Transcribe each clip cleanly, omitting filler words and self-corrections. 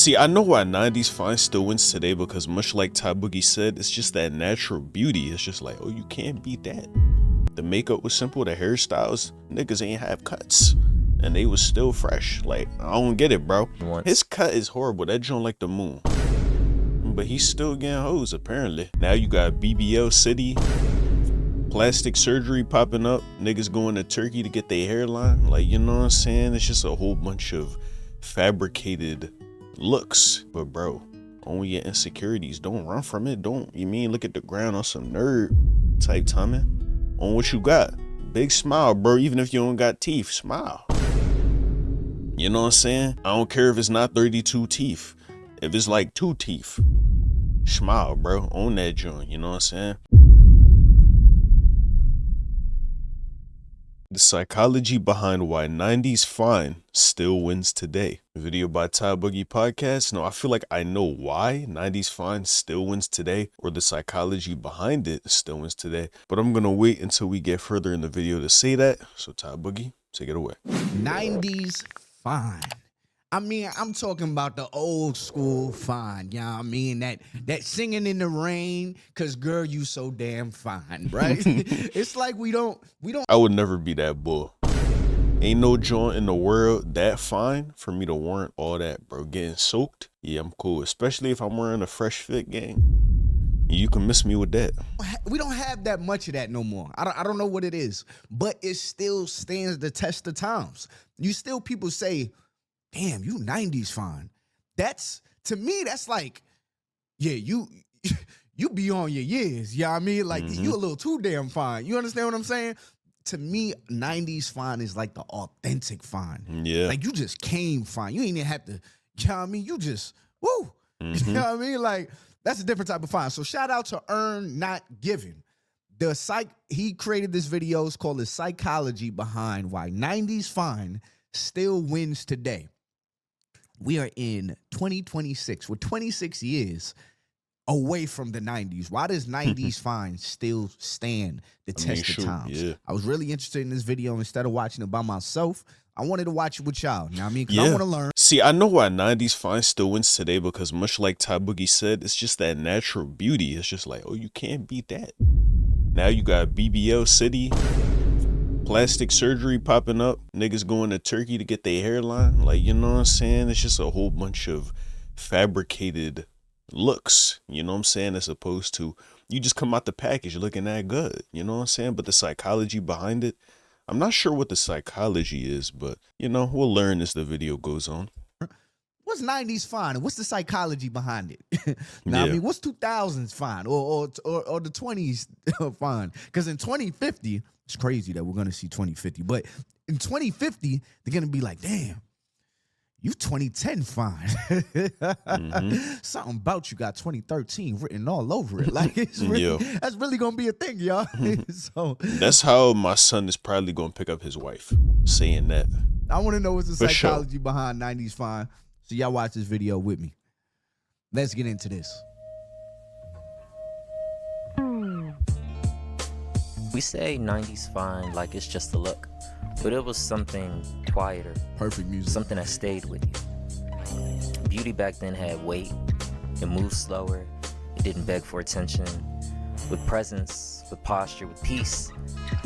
See, I know why 90s fine still wins today, because much like Ty Boogie said, it's just that natural beauty. It's just like, oh, you can't beat that. The makeup was simple, the hairstyles, niggas ain't have cuts, and they was still fresh. Like, I don't get it, bro. His cut is horrible, that joint like the moon. But he's still getting hoes, apparently. Now you got BBL City, plastic surgery popping up, niggas going to Turkey to get their hairline. Like, you know what I'm saying? It's just a whole bunch of fabricated looks. But bro, own your insecurities. Don't run from it. Don't, you mean, look at the ground on some nerd type timing. On what you got. Big smile, bro. Even if you don't got teeth, smile. You know what I'm saying? I don't care if it's not 32 teeth. If it's like 2 teeth, smile, bro. Own that joint. You know what I'm saying? The psychology behind why 90s fine still wins today. Video by Ty Boogie Podcast. No, I feel like I know why 90s fine still wins today, or the psychology behind it still wins today. But I'm gonna wait until we get further in the video to say that. So Ty Boogie, take it away. 90s fine. I mean, I'm talking about the old school fine, you know what I mean? That singing in the rain, cause girl, you so damn fine, right? It's like we don't. I would never be that bull. Ain't no joint in the world that fine for me to warrant all that, bro. Getting soaked, yeah, I'm cool. Especially if I'm wearing a fresh fit, gang. You can miss me with that. We don't have that much of that no more. I don't know what it is, but it still stands the test of times. You still, people say, damn, you 90s fine. That's, to me, that's like, yeah, you be on your years. You know what I mean? Like, you a little too damn fine. You understand what I'm saying? To me, 90s fine is like the authentic fine. Yeah. Like, you just came fine. You ain't even have to, you know what I mean? You just, woo. You know what I mean? Like, that's a different type of fine. So shout out to Earn Not Giving. He created this video. It's called The Psychology Behind Why 90s Fine Still Wins Today. We are in 2026. We're 26 years away from the 90s. Why does 90s fine still stand the test of times? Yeah. I was really interested in this video. Instead of watching it by myself, I wanted to watch it with y'all. You know what I mean? Because I want to learn. See, I know why 90s fine still wins today, because much like Ty Boogie said, it's just that natural beauty. It's just like, oh, you can't beat that. Now you got BBL City, plastic surgery popping up, niggas going to Turkey to get their hairline. Like, you know what I'm saying? It's just a whole bunch of fabricated looks, you know what I'm saying? As opposed to you just come out the package looking that good, you know what I'm saying? But the psychology behind it, I'm not sure what the psychology is, but, you know, we'll learn as the video goes on. What's 90s fine and what's the psychology behind it? Now, I mean, what's 2000s fine or the 20s fine? Because in 2050, it's crazy that we're going to see 2050, but in 2050, they're going to be like, damn, you 2010 fine. Something about you got 2013 written all over it. Like, it's really, that's really going to be a thing, y'all. So that's how my son is probably going to pick up his wife, saying that. I want to know what's the psychology behind 90s fine. So y'all watch this video with me. Let's get into this. We say 90s fine like it's just a look, but it was something quieter. Perfect music. Something that stayed with you. Beauty back then had weight. It moved slower. It didn't beg for attention. With presence, with posture, with peace,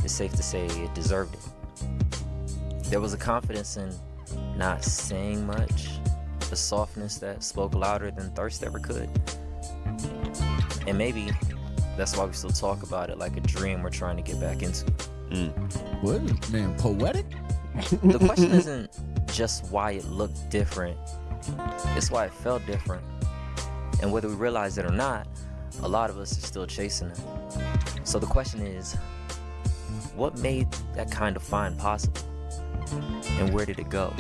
it's safe to say it deserved it. There was a confidence in not saying much, a softness that spoke louder than thirst ever could. And maybe that's why we still talk about it like a dream we're trying to get back into. What, man, poetic? The question isn't just why it looked different, it's why it felt different. And whether we realize it or not, a lot of us are still chasing it. So the question is, what made that kind of fine possible? And where did it go?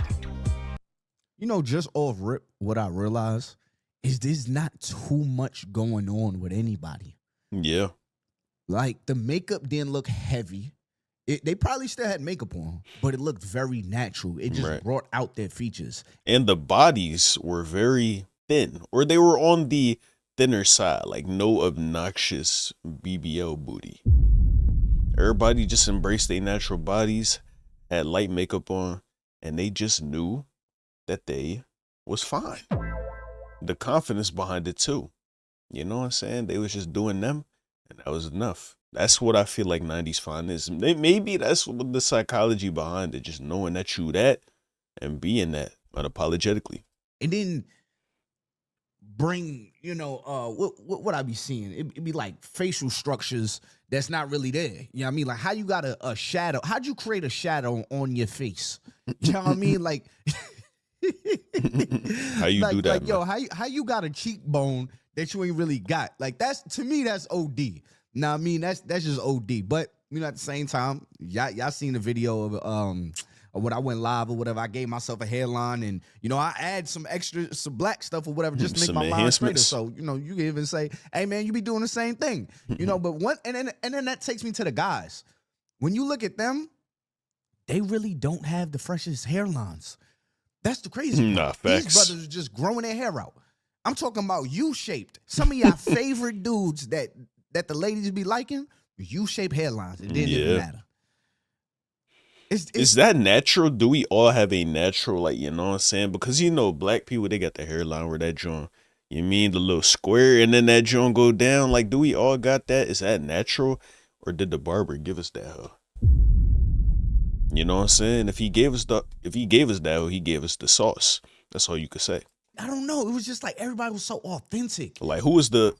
You know, just off rip, what I realized is there's not too much going on with anybody. Yeah. Like, the makeup didn't look heavy. They probably still had makeup on, but it looked very natural. It just brought out their features. And the bodies were very thin, or they were on the thinner side, like no obnoxious BBL booty. Everybody just embraced their natural bodies, had light makeup on, and they just knew that they was fine. the confidence behind it too. You know what I'm saying? They was just doing them, and that was enough. That's what I feel like 90s fine is. Maybe that's what the psychology behind it, just knowing that you that and being that unapologetically. And then bring, what I be seeing? It'd be like facial structures that's not really there. You know what I mean? Like how you got a shadow. How'd you create a shadow on your face? You know what I mean? Like how you do that? Like, man? yo, how you got a cheekbone that you ain't really got? Like that's, to me, that's OD. Now I mean that's just OD. But at the same time, y'all seen the video of when I went live or whatever, I gave myself a hairline and, I add some black stuff or whatever just to make Some my line straighter. enhancements. So, you can even say, hey, man, you be doing the same thing. But and then that takes me to the guys. When you look at them, they really don't have the freshest hairlines. That's the crazy part. Facts. These brothers are just growing their hair out. I'm talking about U-shaped. Some of y'all favorite dudes that the ladies be liking, U-shaped hairlines. It didn't even matter. Is that natural? Do we all have a natural, like, you know what I'm saying? Because, black people, they got the hairline where that joint, you mean the little square and then that joint go down? Like, do we all got that? Is that natural? Or did the barber give us that? You know what I'm saying? If he gave us that, he gave us the sauce. That's all you could say. I don't know. It was just like everybody was so authentic. Like, who was the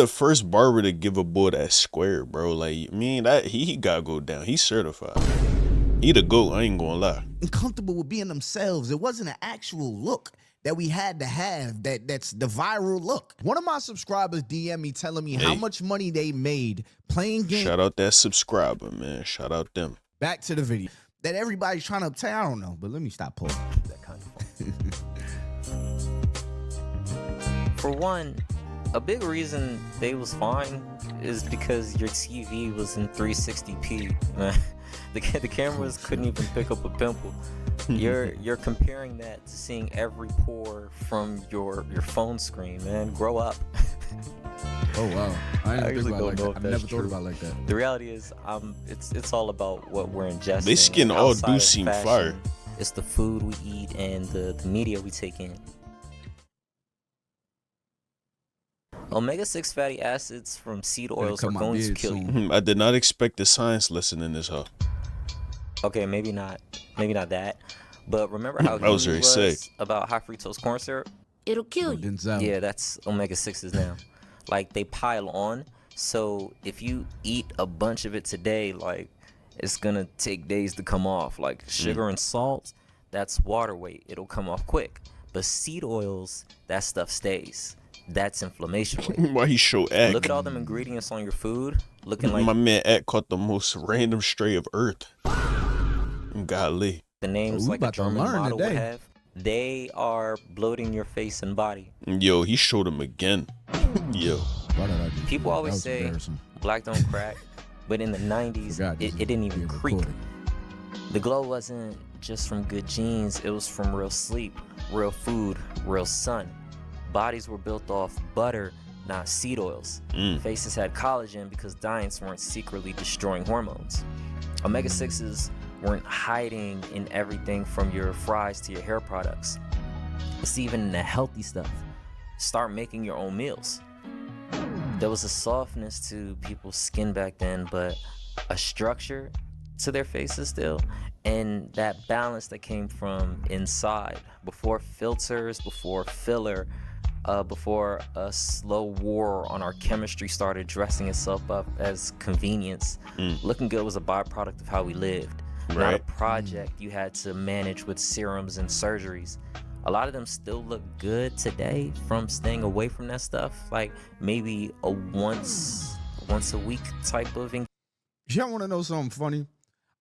first barber to give a boy that square, bro? Like, that he gotta go down. He's certified. He the GOAT, I ain't gonna lie. And comfortable with being themselves. It wasn't an actual look that we had to have that's the viral look. One of my subscribers DM me telling me how much money they made playing games. Shout out that subscriber, man. Shout out them. Back to the video that everybody's trying to obtain. I don't know, but let me stop pausing. That kind of For one, a big reason they was fine is because your TV was in 360p, man. The cameras couldn't even pick up a pimple. You're comparing that to seeing every pore from your phone screen, man. Grow up. Oh wow! I never thought true. about it like that. The reality is, it's all about what we're ingesting. They skin all do seem fashion, fire. It's the food we eat and the media we take in. Omega-6 fatty acids from seed oils are going to kill you. I did not expect the science lesson in this, huh? Okay, maybe not that. But remember how he was about high fructose corn syrup? It'll kill you. Yeah, that's omega-6s now. Like, they pile on. So if you eat a bunch of it today, like, it's gonna take days to come off. Like sugar and salt, that's water weight. It'll come off quick. But seed oils, that stuff stays. That's inflammation weight. Why he show Ack? Look at all them ingredients on your food. Looking like my man Ack caught the most random stray of earth. Golly. The names like a German model would have. They are bloating your face and body. Yo, he showed him again. Yo. People always say black don't crack, but in the 90s, it didn't even creak. The glow wasn't just from good genes. It was from real sleep, real food, real sun. Bodies were built off butter, not seed oils. Faces had collagen because diets weren't secretly destroying hormones. Omega-6s weren't hiding in everything from your fries to your hair products. It's even in the healthy stuff. Start making your own meals. There was a softness to people's skin back then, but a structure to their faces still, and that balance that came from inside, before filters, before filler, before a slow war on our chemistry started dressing itself up as convenience. Looking good was a byproduct of how we lived, not a project you had to manage with serums and surgeries. A lot of them still look good today from staying away from that stuff, like maybe a once a week type of Y'all want to know something funny?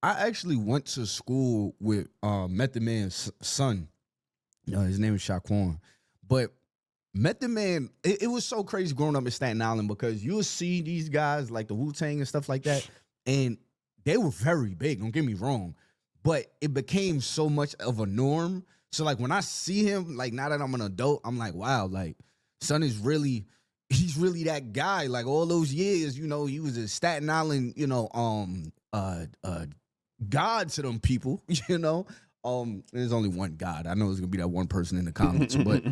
I actually went to school with Method Man's son. His name is Shaquan. But Method Man, it was so crazy growing up in Staten Island because you'll see these guys like the Wu-Tang and stuff like that, and they were very big, don't get me wrong, but it became so much of a norm. So like when I see him, like now that I'm an adult, I'm like, wow, like son is really, he's really that guy. Like all those years, he was a Staten Island, God to them people, There's only one God. I know there's gonna be that one person in the comments, but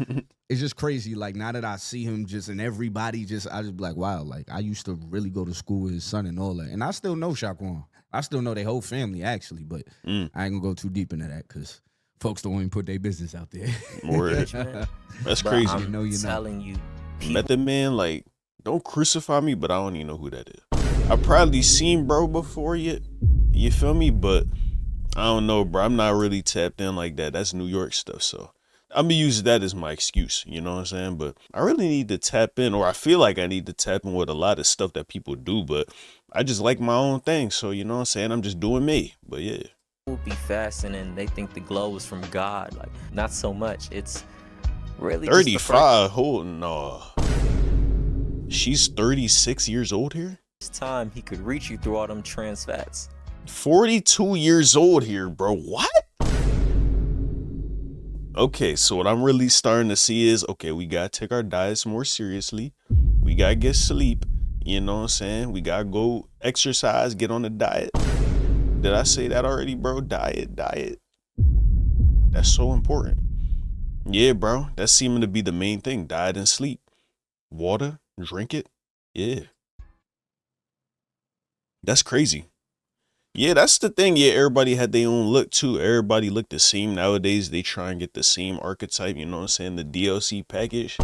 it's just crazy. Like now that I see him just and everybody I just be like, wow, like I used to really go to school with his son and all that. And I still know Shaquan. I still know their whole family actually, but I ain't gonna go too deep into that because folks don't even put their business out there. Word. That's crazy. I'm know you know. telling you, Method Man, like, don't crucify me, but I don't even know who that is. I probably seen bro before yet. You feel me? But I don't know, bro. I'm not really tapped in like that. That's New York stuff, so I'm gonna use that as my excuse, you know what I'm saying? But I really need to tap in, or I feel like I need to tap in with a lot of stuff that people do, but I just like my own thing, so you know what I'm saying? I'm just doing me, but yeah. people be fasting and they think the glow is from God. Like, not so much. It's really 35, hold no. She's 36 years old here? just the first time he could reach you through all them trans fats. 42 years old here, bro. What? Okay, so what I'm really starting to see is, okay, we gotta take our diets more seriously. We gotta get sleep. You know what I'm saying? We gotta go exercise, get on the diet. Did I say that already, bro? Diet. That's so important. Yeah, bro. That's seeming to be the main thing. Diet and sleep. Water, drink it. Yeah. That's crazy. Yeah, that's the thing. Yeah, everybody had their own look too. Everybody looked the same. Nowadays, they try and get the same archetype, you know what I'm saying? The DLC package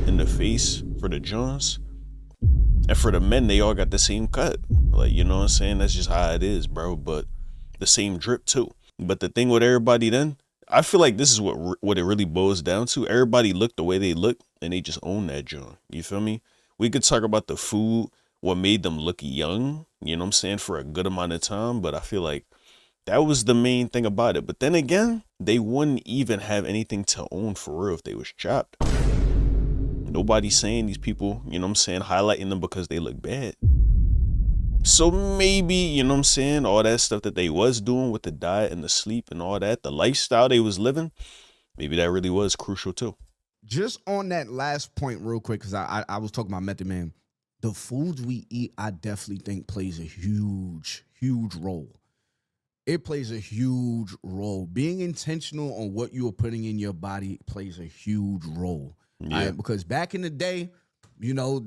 in the face for the Jones. And for the men, they all got the same cut. Like, you know what I'm saying? That's just how it is, bro. But the same drip too. But the thing with everybody then, I feel like this is what it really boils down to. Everybody look the way they look and they just own that joint. You feel me? We could talk about the food, what made them look young, you know what I'm saying, for a good amount of time. But I feel like that was the main thing about it. But then again, they wouldn't even have anything to own for real if they was chopped. Nobody's saying these people, you know what I'm saying, highlighting them because they look bad. So maybe, you know what I'm saying, all that stuff that they was doing with the diet and the sleep and all that, the lifestyle they was living, maybe that really was crucial too. Just on that last point real quick, because I was talking about Method Man. The foods we eat, I definitely think plays a huge role. It plays a huge role. Being intentional on what you are putting in your body plays a huge role. Yeah. Right? Because back in the day, you know,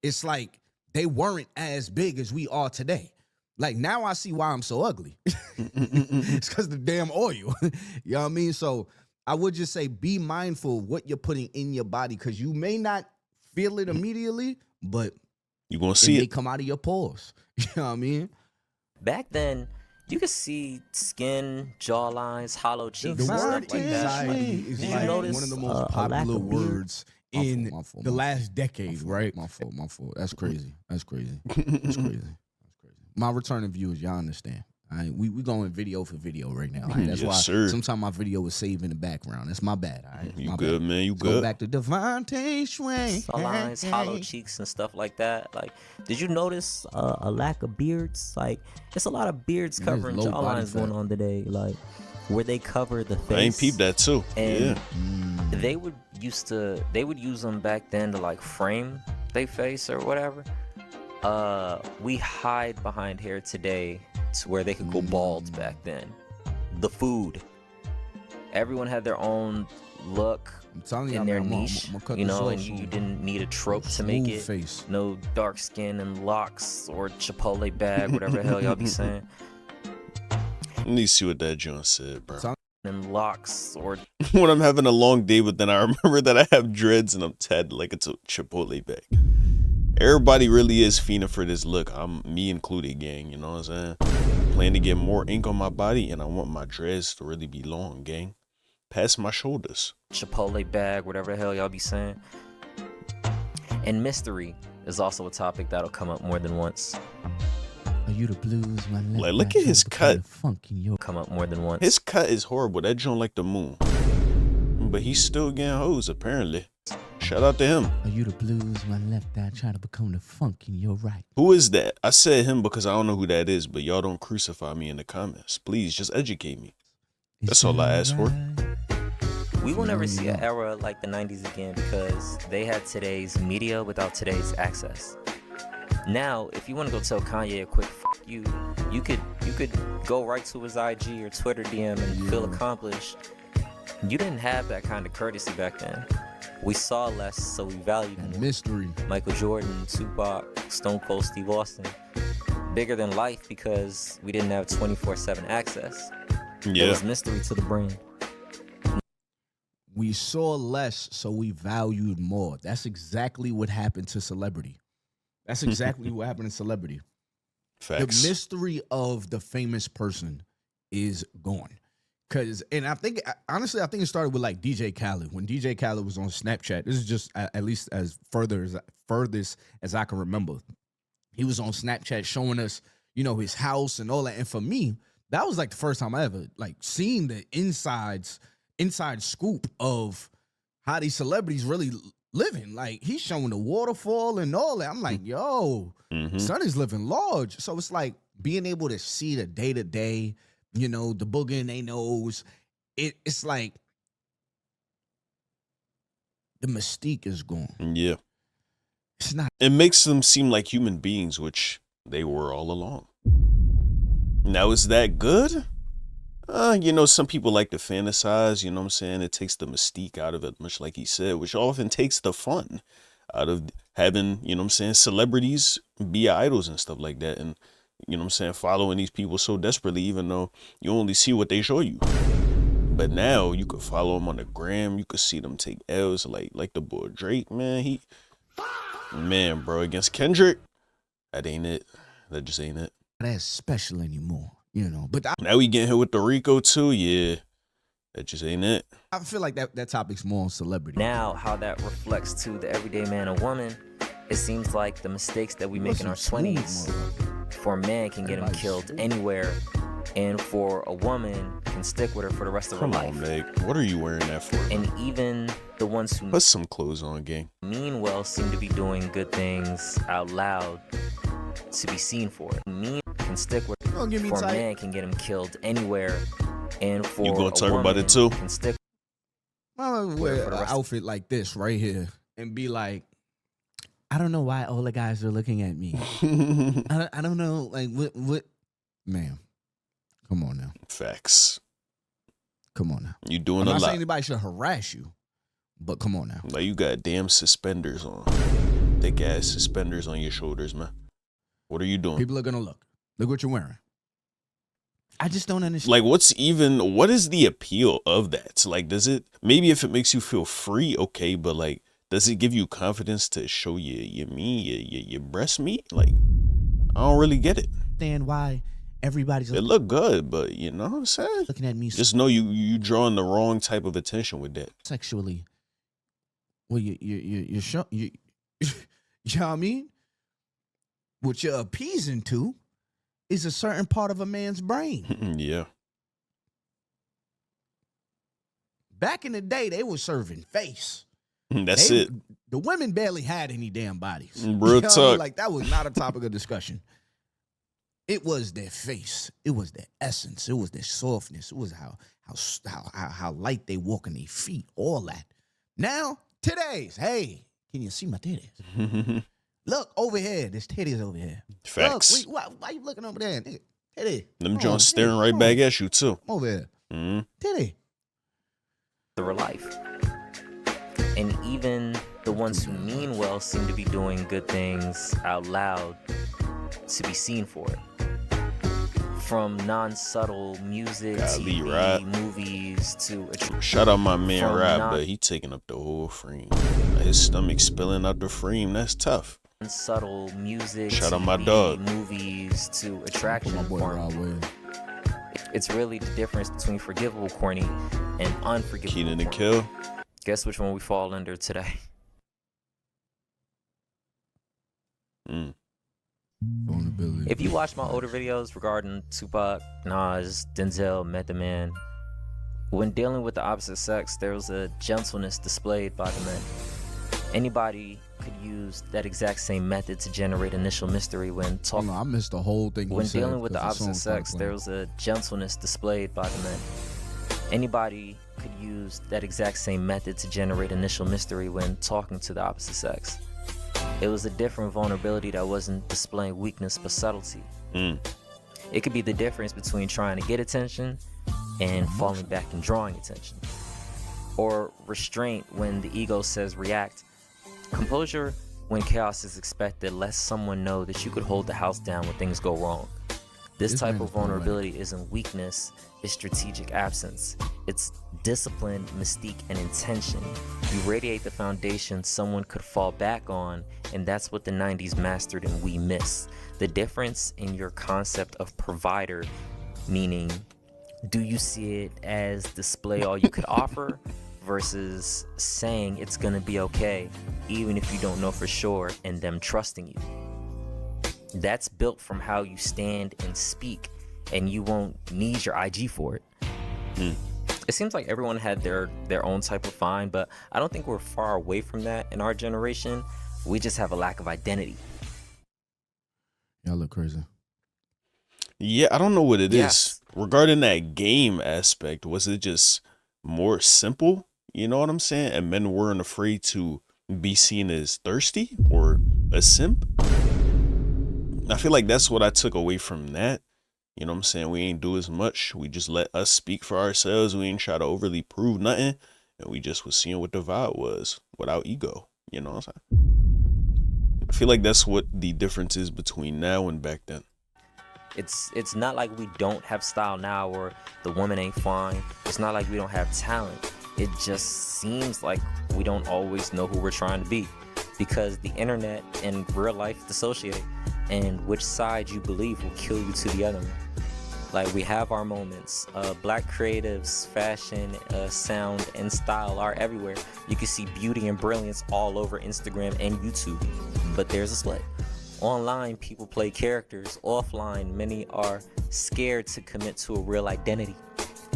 it's like they weren't as big as we are today. Like now I see why I'm so ugly. It's because the damn oil. You know what I mean? So I would just say be mindful of what you're putting in your body because you may not feel it immediately, but You're going to see may it. come out of your pores. You know what I mean? Back then, you could see skin, jawlines, hollow cheeks, and The word stuff like that. anxiety is Did you like notice, one of the a most lack popular of beard? words in the last decade, right? My fault. That's crazy. That's crazy. That's crazy. My returning viewers, y'all understand. All right, we going video for video right now. All right? That's Yes, why sir. sometimes my video is saved in the background. That's my bad. All right, You my good, bad. man. You Let's good. Go back to Devontae Swain. Lines, hollow cheeks, and stuff like that. Like, did you notice a lack of beards? Like, there's a lot of beards There's covering low body jawlines going fat. on today. Like, where they cover the face. I ain't peeped that too. And Yeah. they would use them back then to like frame their face or whatever. We hide behind hair today to where they could go bald back then. The food. Everyone had their own look I'm telling you, in their I'm gonna niche, cut you this know, off and you soon. didn't need a trope to make Smooth it. face. No dark skin and locks or Chipotle bag, whatever the hell y'all be saying. Let me see what that John said, bro. And locks or When I'm having a long day, but then I remember that I have dreads and I'm tatted like it's a Chipotle bag. Everybody really is fiending for this look. I'm me included, gang. You know what I'm saying? I plan to get more ink on my body, and I want my dreads to really be long, gang. Past my shoulders. Chipotle bag, whatever the hell y'all be saying. And mystery is also a topic that'll come up more than once. Are you the blues, my left Like, look eye at his trying to cut. put the funk in your Come up more than once. His cut is horrible. That joint like the moon. But he's still getting hoes, apparently. Shout out to him. Are you the blues, my left eye trying to become the funk in your right? Who is that? I said him because I don't know who that is, but y'all don't crucify me in the comments. Please, just educate me. That's all I ask for. We will never see an era like the 90s again because they had today's media without today's access. Now, if you want to go tell Kanye a quick F you, you could go right to his IG or Twitter DM and feel accomplished. You didn't have that kind of courtesy back then. We saw less, so we valued And more. mystery. Michael Jordan, Tupac, Stone Cold Steve Austin. Bigger than life because we didn't have 24/7 access. There Yeah. was mystery to the brand. We saw less, so we valued more. That's exactly what happened to celebrity. That's exactly what happened to celebrity. Facts. The mystery of the famous person is gone. And I think, honestly, I think it started with like DJ Khaled. When DJ Khaled was on Snapchat, this is just at least as furthest as I can remember. He was on Snapchat showing us, his house and all that. And for me, that was like the first time I ever like seen the inside scoop of how these celebrities really living. Like he's showing the waterfall and all that. I'm like, yo, son is living large. So it's like being able to see the day to day, the booger in their nose. It's like the mystique is gone. Yeah. It's not. It makes them seem like human beings, which they were all along. Now, is that good? Some people like to fantasize, you know what I'm saying? It takes the mystique out of it, much like he said, which often takes the fun out of having, celebrities be idols and stuff like that. And, following these people so desperately, even though you only see what they show you. But now you could follow them on the gram. You could see them take L's like the boy Drake, man. Man, bro, against Kendrick, that ain't it. That just ain't it. That's special anymore, But Now we getting hit with the Rico too, yeah. That just ain't it. I feel like that topic's more on celebrity. Now, how that reflects to the everyday man or woman, it seems like the mistakes that we make in our 20s for a man can get him killed anywhere, and for a woman can stick with her for the rest of her life. Come on, Meg. What are you wearing that for? And even the ones who Put some clothes on, gang. mean well seem to be doing good things out loud to be seen for it. Mean can stick with Don't get me for a tight. man can get him killed anywhere, and for You gonna a talk about woman it too? can stick I'm gonna wear an outfit like this right here and be like, I don't know why all the guys are looking at me. I don't know, like what, man. Come on now. Facts. Come on now. You doing I'm a not saying lot. anybody should harass you, but come on now. Like you got damn suspenders on. Thick ass suspenders on your shoulders, man. What are you doing? People are gonna look. Look what you're wearing. I just don't understand. Like, what is the appeal of that? Like, maybe if it makes you feel free, okay, but like, does it give you confidence to show your breast meat? Like, I don't really get it. Understand why everybody's It look good, but you know what I'm saying? looking at me Just know you drawing the wrong type of attention with that. sexually. Well, you show you know what I mean? What you're appeasing to is a certain part of a man's brain. Yeah. Back in the day, they were serving face. That's it. The women barely had any damn bodies. Real You know what I mean? talk. Like that was not a topic of discussion. It was their face. It was their essence. It was their softness. It was how light they walk on their feet. All that. Now, titties. Hey, can you see my titties? Look over here. There's titties over here. Facts. Look, why you looking over there? Nigga? Titty. Them Come Jones on, staring titty. right Come back on. at you too. Come over here. Mm. Titty. their life. And even the ones who mean well seem to be doing good things out loud to be seen for it. From non-subtle music, Golly, TV, Rob. movies to Shout out my man From Rob, non- but he taking up the whole frame. His stomach spilling out the frame. That's tough. subtle music, Shout out TV, my dog. movies to attraction. My boy form. Rob Williams. It's really the difference between forgivable corny and unforgivable Keenan and corny. Kill. Guess which one we fall under today? Mm. Vulnerability. If you watch my older videos regarding Tupac, Nas, Denzel, Method Man, when dealing with the opposite sex, there was a gentleness displayed by the men. Anybody could use that exact same method to generate initial mystery when Hold talking. on, I missed the whole thing. When dealing with the opposite sex, there was a gentleness displayed by the men. Anybody could use that exact same method to generate initial mystery when talking to the opposite sex. It was a different vulnerability that wasn't displaying weakness but subtlety. Mm. It could be the difference between trying to get attention and falling back and drawing attention. or restraint when the ego says react. Composure when chaos is expected lets someone know that you could hold the house down when things go wrong. This type of vulnerability isn't weakness, it's strategic absence. It's discipline, mystique, and intention. You radiate the foundation someone could fall back on, and that's what the 90s mastered and we miss. The difference in your concept of provider, meaning, do you see it as display all you could offer versus saying it's gonna be okay, even if you don't know for sure, and them trusting you. That's built from how you stand and speak, and you won't need your IG for it. It seems like everyone had their own type of fine, but I don't think we're far away from that in our generation. We just have a lack of identity. Y'all look crazy. Yeah, I don't know what it is. Yes. Regarding that game aspect, was it just more simple? You know what I'm saying? And men weren't afraid to be seen as thirsty or a simp? I feel like that's what I took away from that. You know what I'm saying? We ain't do as much. We just let us speak for ourselves. We ain't try to overly prove nothing. And we just was seeing what the vibe was without ego. You know what I'm saying? I feel like that's what the difference is between now and back then. It's not like we don't have style now or the woman ain't fine. It's not like we don't have talent. It just seems like we don't always know who we're trying to be because the internet and real life dissociate, and which side you believe will kill you to the other. Like, we have our moments. Black creatives, fashion, sound, and style are everywhere. You can see beauty and brilliance all over Instagram and YouTube, but there's a split. Online, people play characters. Offline, many are scared to commit to a real identity.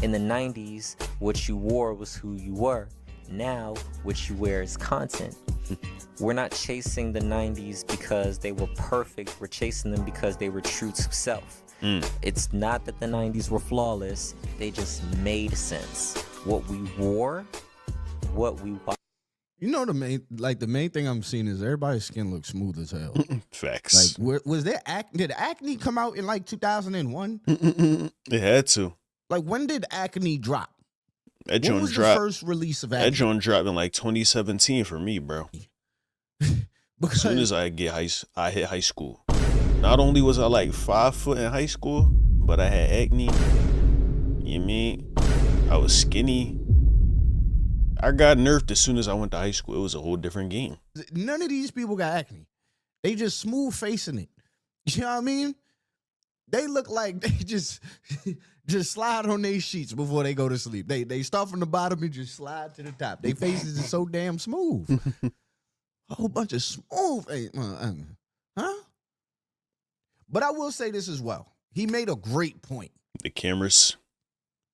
In the 90s, what you wore was who you were. Now, what you wear is content. We're not chasing the 90s because they were perfect. We're chasing them because they were true to self. It's not that the 90s were flawless. They just made sense. What we wore, what we watched. You know, the main thing I'm seeing is everybody's skin looks smooth as hell. Facts. Like, was there did acne come out in like 2001? It had to. Like, when did acne drop? That When joint was dropped. the first release of acne? That joint dropped in like 2017 for me, bro. Because As soon as I hit high school. Not only was I like 5 foot in high school, but I had acne. You mean? I was skinny. I got nerfed as soon as I went to high school. It was a whole different game. none of these people got acne. They just smooth facing it. You know what I mean? They look like they just slide on their sheets before they go to sleep. They start from the bottom and just slide to the top. Their faces are so damn smooth. A whole bunch of smooth. Huh? But I will say this as well. He made a great point. The cameras.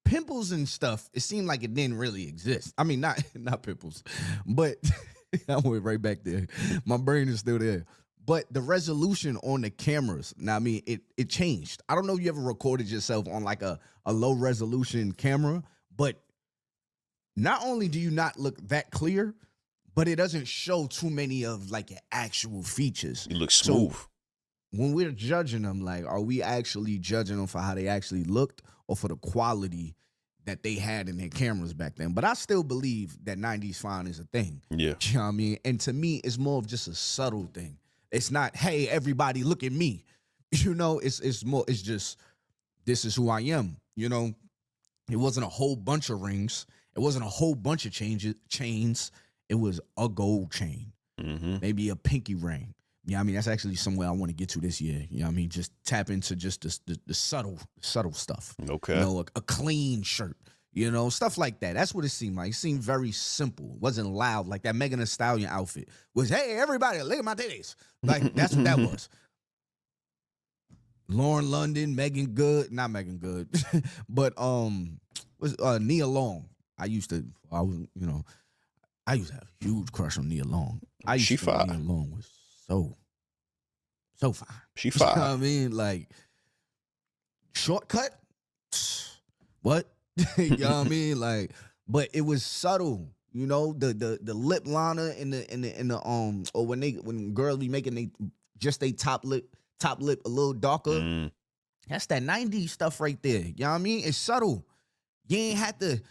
Pimples and stuff, it seemed like it didn't really exist. I mean, not pimples, but I went right back there. My brain is still there. But the resolution on the cameras, now I mean, it changed. I don't know if you ever recorded yourself on like a low resolution camera, but not only do you not look that clear, but it doesn't show too many of like your actual features. You look smooth. So when we're judging them, like, are we actually judging them for how they actually looked or for the quality that they had in their cameras back then? But I still believe that 90s fine is a thing. Yeah. You know what I mean? And to me, it's more of just a subtle thing. It's not, hey, everybody look at me. You know, it's more, it's just, this is who I am. You know, it wasn't a whole bunch of rings. It wasn't a whole bunch of chains. It was a gold chain, maybe a pinky ring. Yeah, I mean, that's actually somewhere I want to get to this year. You know what I mean? Just tap into just the subtle stuff. Okay. You know, a clean shirt, you know, stuff like that. That's what it seemed like. It seemed very simple. It wasn't loud. Like that Megan Thee Stallion outfit was, hey, everybody, look at my titties. Like, that's what that was. Lauren London, Megan Good, not Megan Good, but was Nia Long. I used to have a huge crush on Nia Long. She fine. Nia Long was so fine. She You know fine. what I mean? Like, shortcut? What? You know what I mean? Like, but it was subtle. You know, the lip liner in the or when girls be making they top lip a little darker. That's that 90s stuff right there. You know what I mean? It's subtle. You ain't had to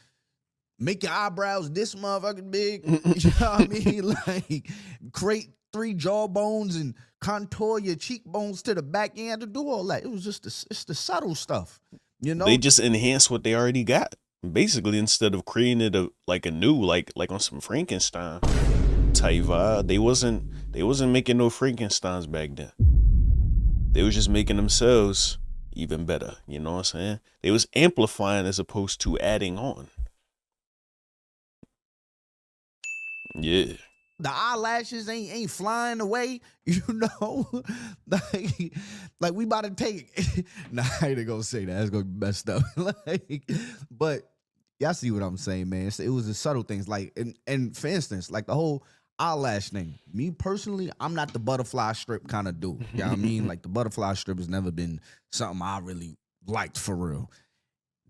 make your eyebrows this motherfucking big. You know what I mean? Like, create 3 jawbones and contour your cheekbones to the back end to do all that. It was just it's the subtle stuff, you know? They just enhance what they already got. Basically, instead of creating it like a new, like on some Frankenstein type vibe, they wasn't making no Frankensteins back then. They was just making themselves even better. You know what I'm saying? They was amplifying as opposed to adding on. Yeah. The eyelashes ain't flying away, you know. like we about to take. Nah, I ain't gonna say that. That's gonna be messed up. But y'all see what I'm saying, man. It was the subtle things, like and for instance, like the whole eyelash thing. Me personally, I'm not the butterfly strip kind of dude. You know what I mean? Like the butterfly strip has never been something I really liked for real.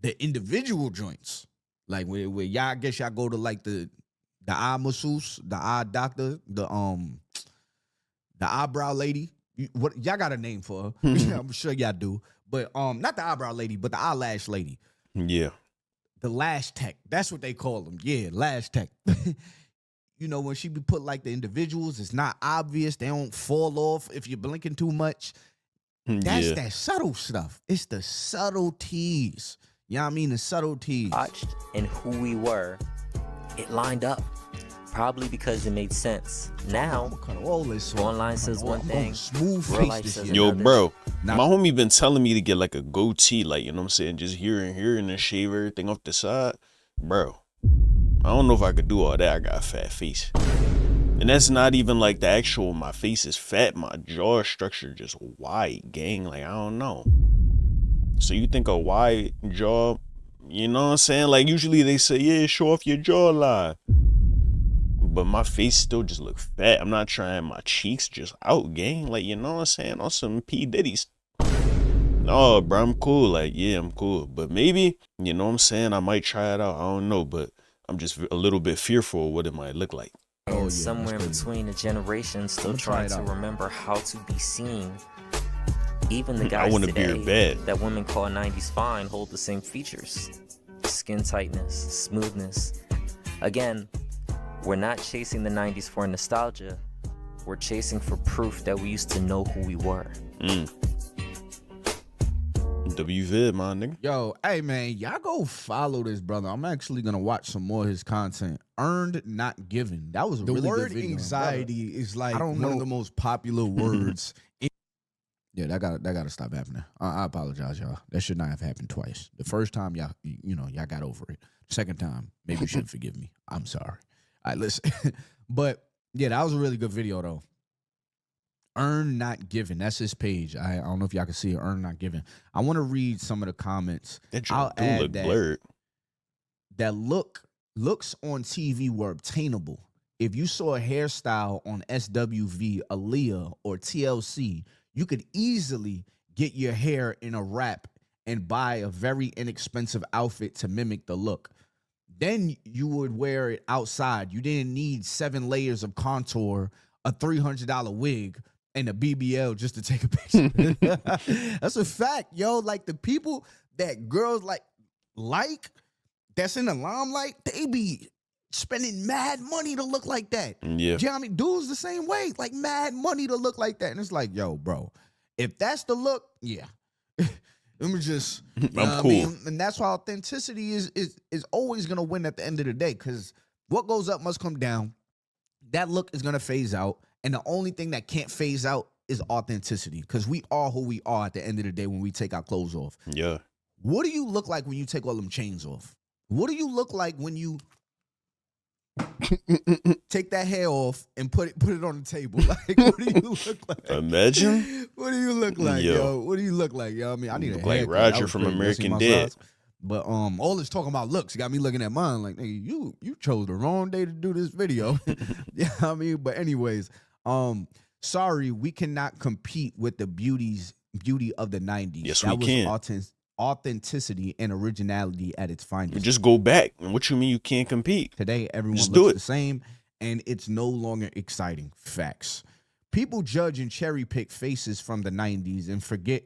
The individual joints, like where y'all, I guess y'all go to like the eye masseuse, the eye doctor, the eyebrow lady. What y'all got a name for her? I'm sure y'all do. But not the eyebrow lady, but the eyelash lady. Yeah. The lash tech. That's what they call them. Yeah, lash tech. You know, when she be put like the individuals, it's not obvious. They don't fall off if you're blinking too much. That's that subtle stuff. It's the subtleties. You know what I mean? The subtleties. Watched and who we were, it lined up. Probably because it made sense. Now, online says one thing, smooth real face life this says year. Yo, another. bro, Nah. my homie been telling me to get like a goatee, like, you know what I'm saying? Just here and then shave everything off the side. Bro, I don't know if I could do all that. I got a fat face. And that's not even like the actual, my face is fat. My jaw structure just wide, gang. Like, I don't know. So you think a wide jaw, you know what I'm saying? Like, usually they say, yeah, show off your jawline. But my face still just look fat. I'm not trying my cheeks just out, gang. Like, you know what I'm saying? On some P. Diddy's. No, bro, I'm cool. Like, yeah, I'm cool. But maybe, you know what I'm saying? I might try it out. I don't know. But I'm just a little bit fearful of what it might look like. And somewhere in between the generations, still trying to remember how to be seen. Even the guys today that women call 90s fine hold the same features. Skin tightness, smoothness. Again, we're not chasing the 90s for nostalgia. We're chasing for proof that we used to know who we were. WVid, my nigga. Yo, hey, man, y'all go follow this brother. I'm actually going to watch some more of his content. Earned, not given. That was a really good video. The word anxiety is like one of the most popular words. Yeah, that gotta stop happening. I apologize, y'all. That should not have happened twice. The first time, y'all got over it. Second time, maybe you shouldn't forgive me. I'm sorry. All right, listen. But yeah, that was a really good video though. Earn Not Given. That's his page. I don't know if y'all can see it. Earn Not Given. I want to read some of the comments. That joke do look blurred. That looks on TV were obtainable. If you saw a hairstyle on SWV, Aaliyah, or TLC, you could easily get your hair in a wrap and buy a very inexpensive outfit to mimic the look. Then you would wear it outside. You didn't need 7 layers of contour, a $300 wig, and a BBL just to take a picture. That's a fact, yo. Like the people that girls like that's in the limelight, they be spending mad money to look like that. Yeah. You know what I mean? Dudes the same way, like mad money to look like that. And it's like, yo, bro, if that's the look, yeah. Let me just, I'm cool. I mean? And that's why authenticity is always gonna win at the end of the day. Because what goes up must come down. That look is gonna phase out, and the only thing that can't phase out is authenticity. Because we are who we are at the end of the day when we take our clothes off. Yeah. What do you look like when you take all them chains off? What do you look like when you take that hair off and put it on the table? Like, what do you look like? Imagine. What do you look like, yo? What do you look like, yo? I mean, I need a haircut. Like Roger from American Dad. But all this talking about looks got me looking at mine like, nigga, you chose the wrong day to do this video. Yeah, I mean, but anyways, sorry, we cannot compete with the beauty of the 90s. Yes, that we was can. Authenticity and originality at its finest. Just go back. And what you mean you can't compete? Today, everyone Just looks the same, and it's no longer exciting. Facts. People judge and cherry pick faces from the 90s and forget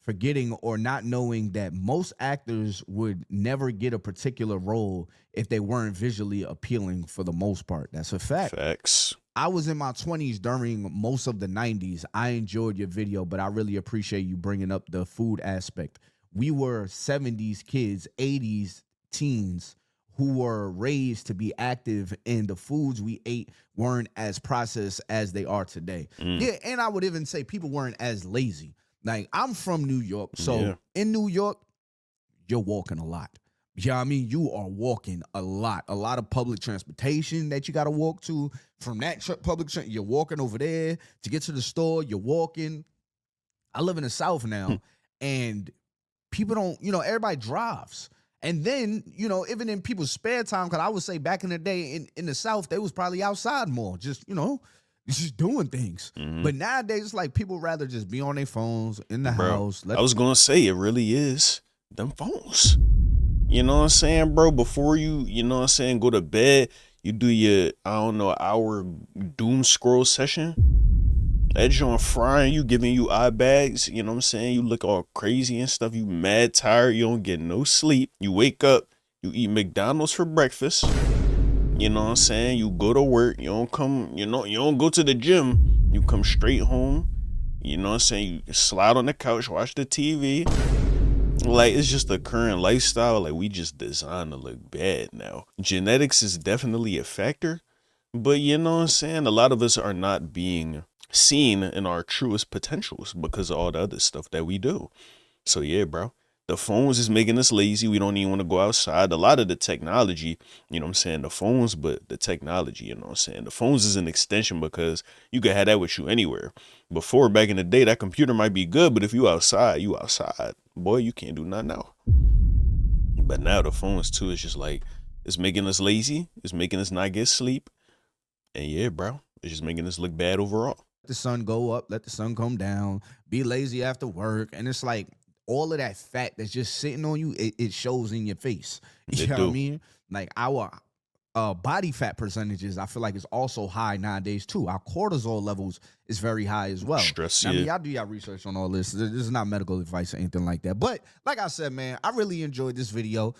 forgetting or not knowing that most actors would never get a particular role if they weren't visually appealing for the most part. That's a fact. Facts. I was in my 20s during most of the 90s. I enjoyed your video, but I really appreciate you bringing up the food aspect. We were 70s kids, 80s teens who were raised to be active, and the foods we ate weren't as processed as they are today. Yeah, and I would even say people weren't as lazy. Like, I'm from New York, so in New York, you're walking a lot. You know what I mean? You are walking a lot of public transportation that you got to walk to. From that you're walking over there to get to the store. You're walking. I live in the South now, and people don't, everybody drives. And then, even in people's spare time, because I would say back in the day in the South, they was probably outside more, just doing things. But nowadays, it's like people rather just be on their phones in the house. I was going to say, it really is them phones. You know what I'm saying, bro? Before you, go to bed, you do your, hour doom scroll session. That joint frying you, giving you eye bags, you know what I'm saying? You look all crazy and stuff. You mad tired. You don't get no sleep. You wake up, you eat McDonald's for breakfast. You know what I'm saying? You go to work. You don't come, you don't go to the gym. You come straight home. You know what I'm saying? You slide on the couch, watch the TV. Like, it's just the current lifestyle. Like, we just designed to look bad now. Genetics is definitely a factor. But you know what I'm saying? A lot of us are not being seen in our truest potentials because of all the other stuff that we do. So yeah, bro, the phones is making us lazy. We don't even want to go outside. A lot of the technology, you know what I'm saying, the phones, but the technology, you know what I'm saying, the phones is an extension because you can have that with you anywhere. Before, back in the day, that computer might be good, but if you outside, boy, you can't do nothing now. But now the phones too, it's just like, it's making us lazy. It's making us not get sleep. And yeah, bro, it's just making us look bad overall. Let the sun go up, let the sun come down, be lazy after work. And it's like all of that fat that's just sitting on you, it shows in your face. You know what I mean? Like our body fat percentages, I feel like is also high nowadays too. Our cortisol levels is very high as well. Stress, I mean, y'all do y'all research on all this. This is not medical advice or anything like that. But like I said, man, I really enjoyed this video.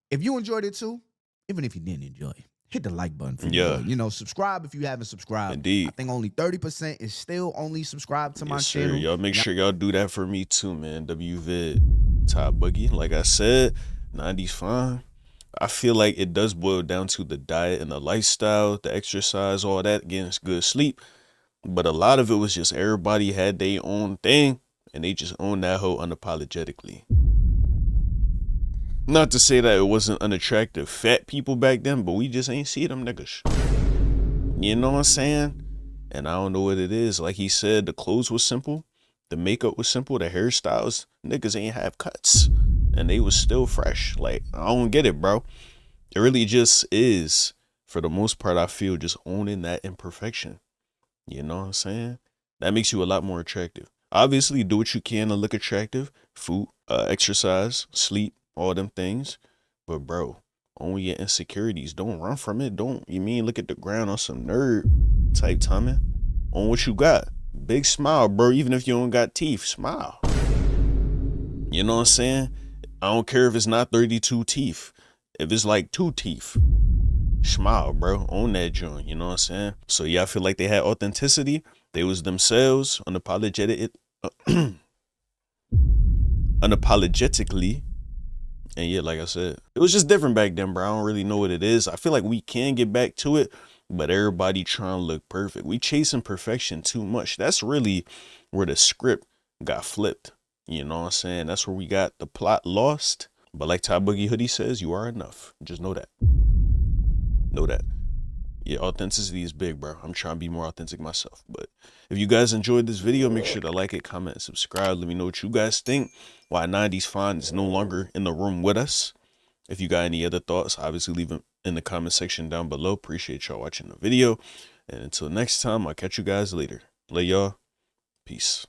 If you enjoyed it too, even if you didn't enjoy it, hit the like button for me. Subscribe if you haven't subscribed. Indeed. I think only 30% is still only subscribed to my channel. Y'all make sure y'all do that for me too, man. WVid, Top Boogie. Like I said, 90's fine. I feel like it does boil down to the diet and the lifestyle, the exercise, all that, getting good sleep. But a lot of it was just everybody had their own thing, and they just owned that hoe unapologetically. Not to say that it wasn't unattractive fat people back then, but we just ain't see them niggas. You know what I'm saying? And I don't know what it is. Like he said, the clothes was simple. The makeup was simple. The hairstyles, niggas ain't have cuts. And they was still fresh. Like, I don't get it, bro. It really just is, for the most part, I feel, just owning that imperfection. You know what I'm saying? That makes you a lot more attractive. Obviously, do what you can to look attractive. Food, exercise, sleep. All them things. But bro, own your insecurities. Don't run from it. Look at the ground on some nerd type timing. Own what you got. Big smile, bro. Even if you don't got teeth, smile. You know what I'm saying? I don't care if it's not 32 teeth. If it's like 2 teeth, smile, bro. Own that joint. You know what I'm saying? So yeah, I feel like they had authenticity. They was themselves, unapologetically. And yeah, like I said, it was just different back then, bro. I don't really know what it is. I feel like we can get back to it, but everybody trying to look perfect. We chasing perfection too much. That's really where the script got flipped. You know what I'm saying? That's where we got the plot lost. But like Top Boogie Hoodie says, you are enough. Just know that. Know that. Yeah, authenticity is big, bro. I'm trying to be more authentic myself. But if you guys enjoyed this video, make sure to like it, comment, and subscribe. Let me know what you guys think. Why 90's Fine is no longer in the room with us. If you got any other thoughts, obviously leave them in the comment section down below. Appreciate y'all watching the video. And until next time, I'll catch you guys later. Lay y'all. Peace.